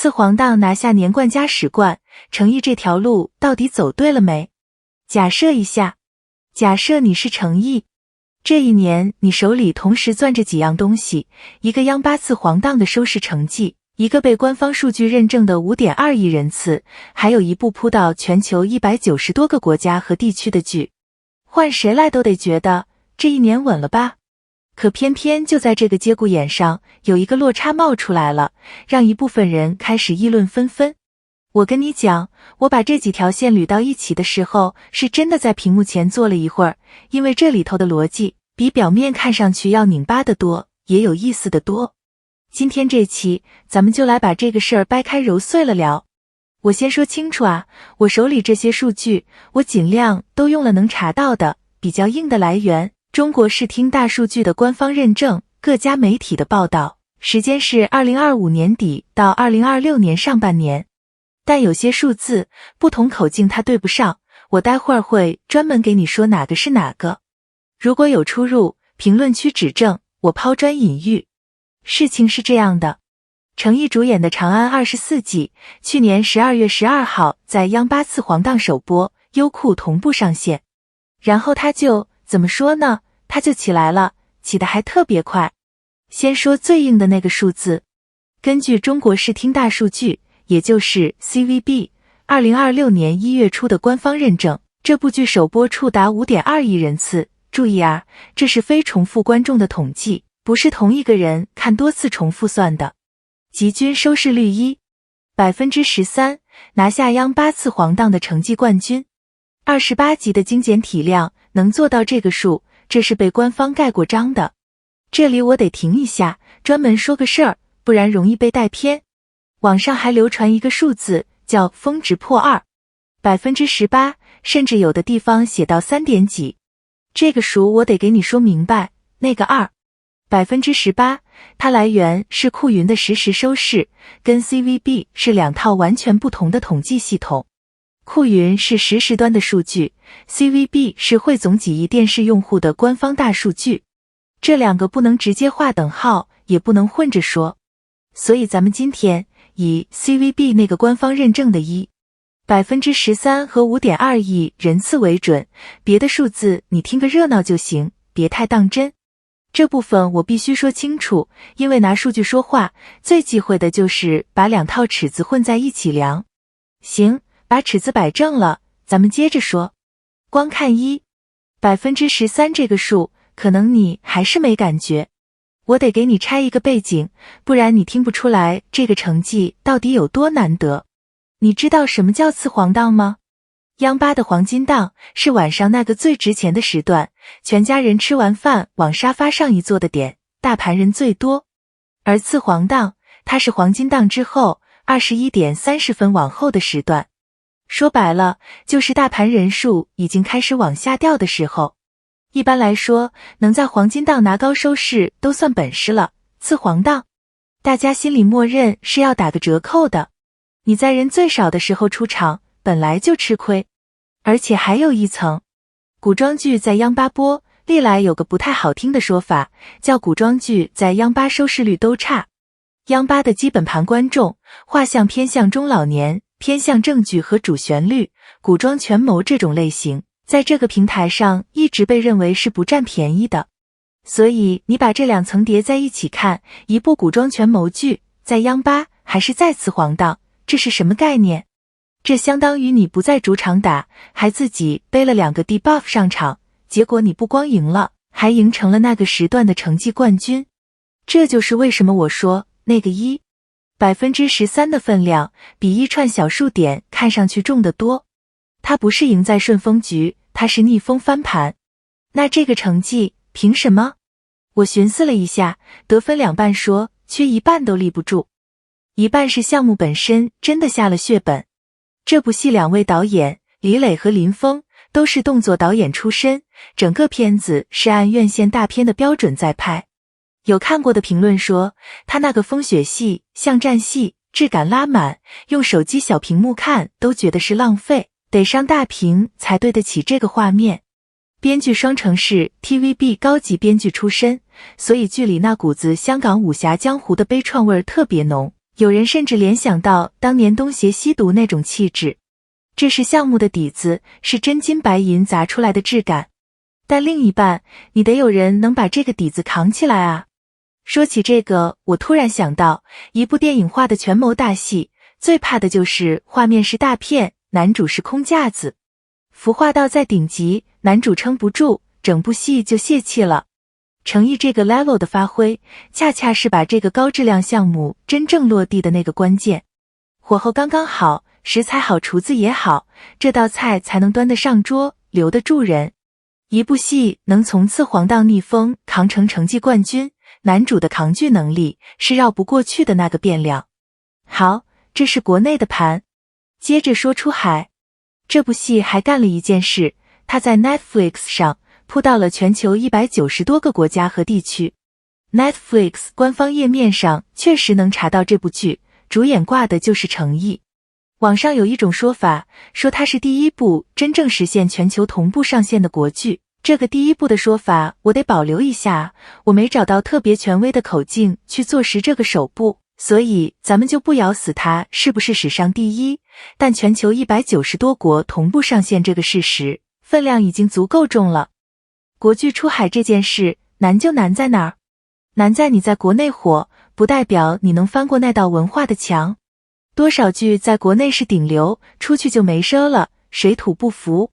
次黄档拿下年冠加时冠，程毅这条路到底走对了没？假设一下，假设你是程毅，这一年你手里同时攥着几样东西，一个央八次黄档的收视成绩，一个被官方数据认证的 5.2 亿人次，还有一部扑到全球190多个国家和地区的剧，换谁来都得觉得这一年稳了吧。可偏偏就在这个节骨眼上，有一个落差冒出来了，让一部分人开始议论纷纷。我跟你讲，我把这几条线捋到一起的时候，是真的在屏幕前坐了一会儿，因为这里头的逻辑比表面看上去要拧巴得多，也有意思得多。今天这期咱们就来把这个事儿掰开揉碎了聊。我先说清楚啊，我手里这些数据，我尽量都用了能查到的比较硬的来源，中国视听大数据的官方认证，各家媒体的报道，时间是2025年底到2026年上半年。但有些数字不同口径它对不上，我待会儿会专门给你说哪个是哪个。如果有出入，评论区指正，我抛砖引玉。事情是这样的，程毅主演的《长安24季》去年12月12号在央八次黄档首播，优酷同步上线。然后他就怎么说呢？他就起来了，起得还特别快。先说最硬的那个数字，根据中国视听大数据，也就是 CVB 2026年1月初的官方认证，这部剧首播触达 5.2 亿人次。注意啊，这是非重复观众的统计，不是同一个人看多次重复算的。集均收视率 13%， 拿下央八次黄档的成绩冠军。28集的精简体量能做到这个数，这是被官方盖过章的。这里我得停一下，专门说个事儿，不然容易被带偏。网上还流传一个数字，叫峰值破2%，18%，甚至有的地方写到3点几。这个数我得给你说明白，那个18%，它来源是酷云的实时收视，跟 CVB 是两套完全不同的统计系统。酷云是实时端的数据， CVB 是汇总几亿电视用户的官方大数据。这两个不能直接划等号，也不能混着说。所以咱们今天以 CVB 那个官方认证的13%和 5.2 亿人次为准，别的数字你听个热闹就行，别太当真。这部分我必须说清楚，因为拿数据说话，最忌讳的就是把两套尺子混在一起量。行，把尺子摆正了，咱们接着说。光看13%这个数，可能你还是没感觉。我得给你拆一个背景，不然你听不出来这个成绩到底有多难得。你知道什么叫次黄档吗？央八的黄金档是晚上那个最值钱的时段，全家人吃完饭往沙发上一坐的点，大盘人最多。而次黄档，它是黄金档之后21点30分往后的时段。说白了，就是大盘人数已经开始往下掉的时候。一般来说，能在黄金档拿高收视都算本事了，次黄档，大家心里默认是要打个折扣的。你在人最少的时候出场，本来就吃亏。而且还有一层，古装剧在央八播，历来有个不太好听的说法，叫古装剧在央八收视率都差。央八的基本盘观众画像偏向中老年，偏向正剧和主旋律，古装权谋这种类型，在这个平台上一直被认为是不占便宜的。所以你把这两层叠在一起看，一部古装权谋剧在央八还是再次黄档，这是什么概念？这相当于你不在主场打，还自己背了2个 debuff 上场，结果你不光赢了，还赢成了那个时段的成绩冠军。这就是为什么我说那个13%的分量比一串小数点看上去重得多。它不是赢在顺风局，它是逆风翻盘。那这个成绩凭什么？我寻思了一下，得分两半说，缺一半都立不住。一半是项目本身真的下了血本。这部戏2位导演李磊和林峰都是动作导演出身，整个片子是按院线大片的标准在拍。有看过的评论说，他那个风雪戏像战戏，质感拉满，用手机小屏幕看都觉得是浪费，得上大屏才对得起这个画面。编剧双城是 TVB 高级编剧出身，所以剧里那股子香港武侠江湖的悲怆味儿特别浓，有人甚至联想到当年东邪西毒那种气质。这是项目的底子，是真金白银砸出来的质感。但另一半，你得有人能把这个底子扛起来啊。说起这个，我突然想到，一部电影化的权谋大戏，最怕的就是画面是大片，男主是空架子。服化道在顶级，男主撑不住，整部戏就泄气了。诚意这个 level 的发挥，恰恰是把这个高质量项目真正落地的那个关键。火候刚刚好，食材好，厨子也好，这道菜才能端得上桌，留得住人。一部戏能从次黄到逆风扛成成绩冠军，男主的扛剧能力是绕不过去的那个变量。好，这是国内的盘。接着说出海，这部戏还干了一件事，它在 Netflix 上铺到了全球190多个国家和地区。Netflix 官方页面上确实能查到这部剧，主演挂的就是程毅。网上有一种说法，说它是第一部真正实现全球同步上线的国剧。这个第一部的说法我得保留一下，我没找到特别权威的口径去坐实这个首部，所以咱们就不咬死它是不是史上第一，但全球190多国同步上线这个事实，分量已经足够重了。国剧出海这件事，难就难在哪儿？难在你在国内火，不代表你能翻过那道文化的墙。多少剧在国内是顶流，出去就没声了，水土不服。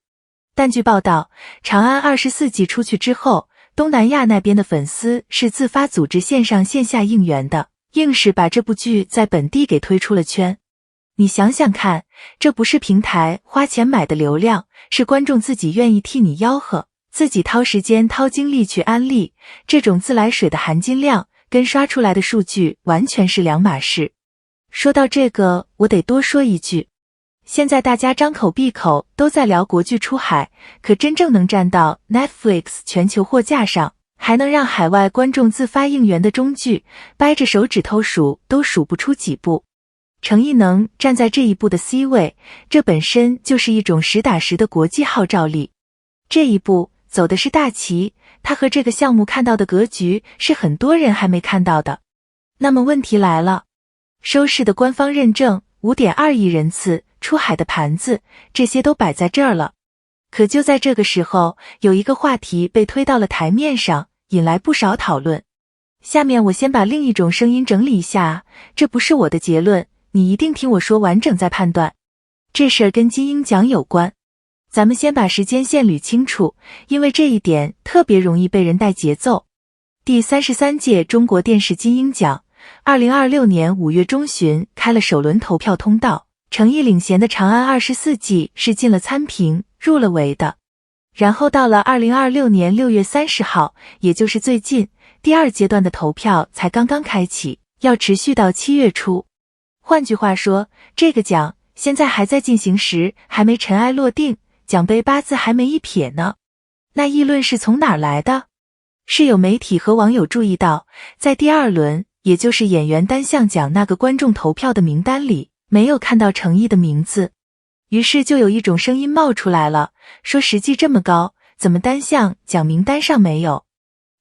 但据报道，长安24季出去之后，东南亚那边的粉丝是自发组织线上线下应援的，硬是把这部剧在本地给推出了圈。你想想看，这不是平台花钱买的流量，是观众自己愿意替你吆喝，自己掏时间掏精力去安利，这种自来水的含金量跟刷出来的数据完全是两码事。说到这个，我得多说一句，现在大家张口闭口都在聊国剧出海，可真正能站到 Netflix 全球货架上，还能让海外观众自发应援的中剧，掰着手指头数都数不出几部。程毅能站在这一步的 C 位，这本身就是一种实打实的国际号召力。这一步走的是大旗，他和这个项目看到的格局是很多人还没看到的。那么问题来了，收视的官方认证 5.2 亿人次，出海的盘子，这些都摆在这儿了。可就在这个时候，有一个话题被推到了台面上，引来不少讨论。下面我先把另一种声音整理一下，这不是我的结论，你一定听我说完整再判断。这事儿跟金鹰奖有关，咱们先把时间线捋清楚，因为这一点特别容易被人带节奏。第33届中国电视金鹰奖2026年5月中旬开了首轮投票通道，程毅领衔的长安24季是进了参评，入了围的。然后到了2026年6月30号，也就是最近，第二阶段的投票才刚刚开启，要持续到7月初。换句话说，这个奖现在还在进行时，还没尘埃落定，奖杯8字还没一撇呢。那议论是从哪儿来的？是有媒体和网友注意到，在第二轮，也就是演员单项奖那个观众投票的名单里，没有看到程毅的名字。于是就有一种声音冒出来了，说实际这么高，怎么单项奖名单上没有？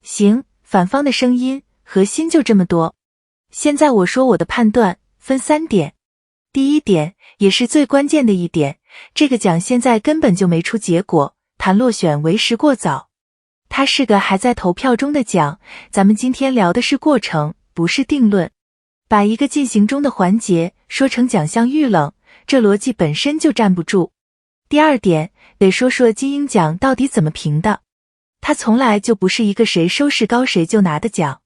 行，反方的声音，核心就这么多。现在我说我的判断，分3点。第一点，也是最关键的一点，这个奖现在根本就没出结果，谈落选为时过早。它是个还在投票中的奖，咱们今天聊的是过程，不是定论。把一个进行中的环节说成奖项遇冷，这逻辑本身就站不住。第二点，得说说金鹰奖到底怎么评的。它从来就不是一个谁收视高谁就拿的奖，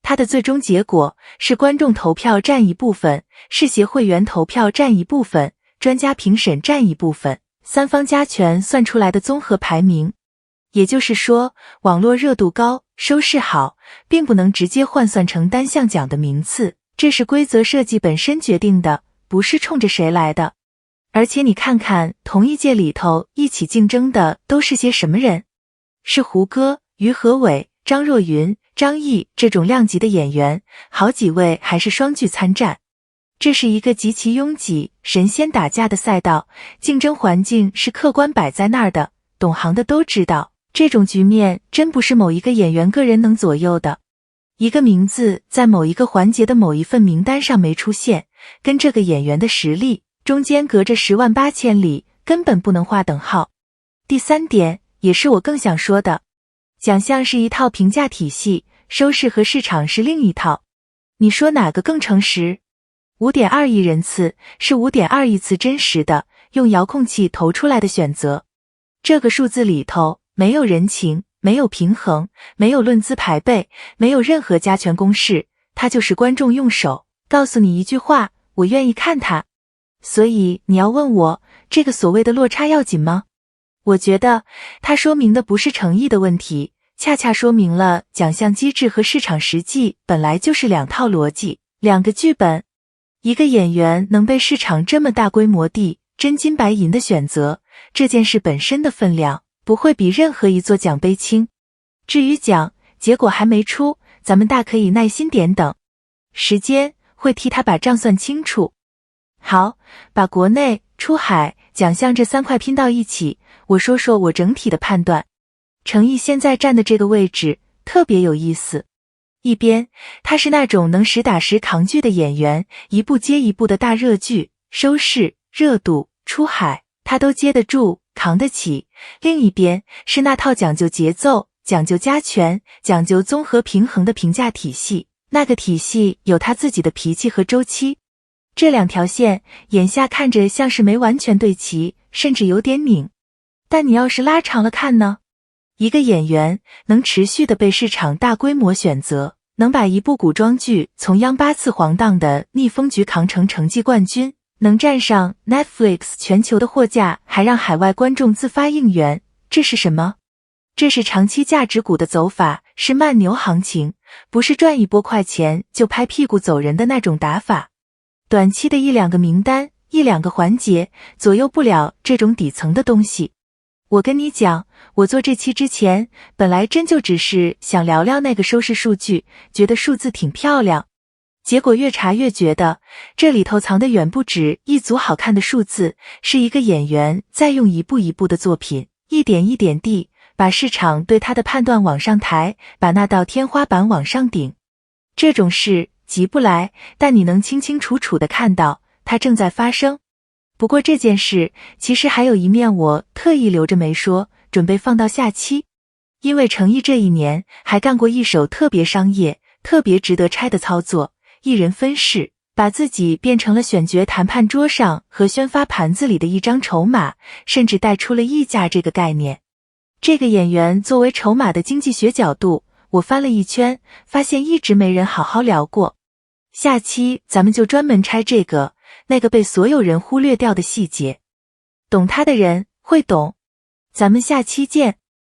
它的最终结果是观众投票占一部分，视协会员投票占一部分，专家评审占一部分，3方加权算出来的综合排名。也就是说，网络热度高，收视好，并不能直接换算成单项奖的名次，这是规则设计本身决定的，不是冲着谁来的。而且你看看同一届里头一起竞争的都是些什么人？是胡歌、于和伟、张若昀、张译这种量级的演员，好几位还是双剧参战。这是一个极其拥挤、神仙打架的赛道，竞争环境是客观摆在那儿的，懂行的都知道，这种局面真不是某一个演员个人能左右的。一个名字在某一个环节的某一份名单上没出现，跟这个演员的实力中间隔着108000里，根本不能划等号。第3点，也是我更想说的，奖项是一套评价体系，收视和市场是另一套。你说哪个更诚实？ 5.2 亿人次是5.2亿次真实的，用遥控器投出来的选择。这个数字里头没有人情，没有平衡，没有论资排辈，没有任何加权公式，它就是观众用手告诉你一句话，我愿意看它。所以你要问我，这个所谓的落差要紧吗？我觉得它说明的不是诚意的问题，恰恰说明了奖项机制和市场实际本来就是两套逻辑，两个剧本。一个演员能被市场这么大规模地真金白银的选择，这件事本身的分量不会比任何一座奖杯轻。至于奖结果还没出，咱们大可以耐心点等，时间会替他把账算清楚。好，把国内、出海、奖项这3块拼到一起，我说说我整体的判断。程毅现在站的这个位置特别有意思，一边他是那种能实打实扛剧的演员，一部接一部的大热剧，收视、热度、出海他都接得住，扛得起；另一边是那套讲究节奏、讲究加权、讲究综合平衡的评价体系，那个体系有他自己的脾气和周期。这两条线眼下看着像是没完全对齐，甚至有点拧。但你要是拉长了看呢？一个演员能持续的被市场大规模选择，能把一部古装剧从央8次黄档的逆风局扛成成绩冠军，能站上 Netflix 全球的货架，还让海外观众自发应援，这是什么？这是长期价值股的走法，是慢牛行情，不是赚一波快钱就拍屁股走人的那种打法。短期的1-2个名单、1-2个环节左右不了这种底层的东西。我跟你讲，我做这期之前，本来真就只是想聊聊那个收视数据，觉得数字挺漂亮。结果越查越觉得，这里头藏的远不止一组好看的数字，是一个演员在用一步一步的作品，一点一点地把市场对他的判断往上抬，把那道天花板往上顶。这种事急不来，但你能清清楚楚地看到它正在发生。不过这件事其实还有一面我特意留着没说，准备放到下期。因为程毅这一年还干过一手特别商业、特别值得拆的操作，一人分饰，把自己变成了选角谈判桌上和宣发盘子里的一张筹码，甚至带出了溢价这个概念。这个演员作为筹码的经济学角度，我翻了一圈，发现一直没人好好聊过。下期咱们就专门拆这个那个被所有人忽略掉的细节，懂它的人会懂。咱们下期见。